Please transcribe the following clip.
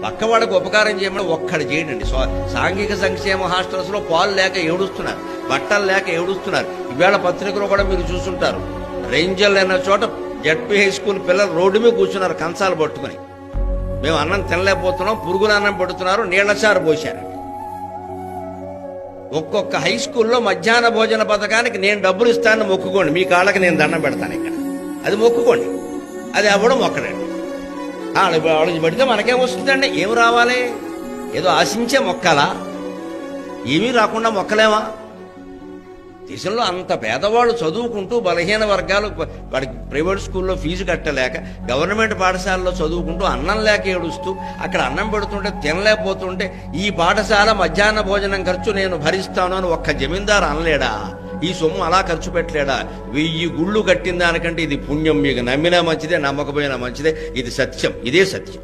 పక్కవాడికి ఉపకారం చేయమని ఒక్కడు చేయండి. సాంఘిక సంక్షేమ హాస్టల్స్ లో పాలు లేక ఏడుస్తున్నారు, బట్టలు లేక ఏడుస్తున్నారు. ఈవేళ పత్రికలో కూడా మీరు చూస్తుంటారు, రేంజల్ అన్న చోట జడ్పీ హై స్కూల్ పిల్లలు రోడ్డు మీద కూర్చున్నారు కంచాలు పట్టుకుని. మేము అన్నం తినలేకపోతున్నాం, పురుగుల అన్నం పెడుతున్నారు, నీళ్లచారు పోశారు. ఒక్కొక్క హై స్కూల్లో మధ్యాహ్న భోజన పథకానికి నేను డబ్బులు ఇస్తానని మొక్కుకోండి, మీ కాళ్ళకి నేను దండం పెడతాను ఇక్కడ, అది మొక్కుకోండి. అది అవ్వడం ఒక్కడండి. వాళ్ళకి పడితే మనకేం వస్తుందండి? ఏం రావాలి? ఏదో ఆశించే మొక్కలా? ఏమీ రాకుండా మొక్కలేమా? దేశంలో అంత పేదవాళ్ళు చదువుకుంటూ బలహీన వర్గాలు వాడికి ప్రైవేట్ స్కూల్లో ఫీజు కట్టలేక గవర్నమెంట్ పాఠశాలలో చదువుకుంటూ అన్నం లేక ఏడుస్తూ అక్కడ అన్నం పెడుతుంటే తినలేకపోతుంటే ఈ పాఠశాల మధ్యాహ్న భోజనం ఖర్చు నేను భరిస్తాను అని ఒక్క జమీందారు అనలేడా? ఈ సొమ్ము అలా ఖర్చు పెట్టలేడా? 1000 గుళ్ళు కట్టిన దానికంటే ఇది పుణ్యం. మీకు నమ్మినా మంచిదే, నమ్మకపోయినా మంచిదే, ఇది సత్యం, ఇదే సత్యం.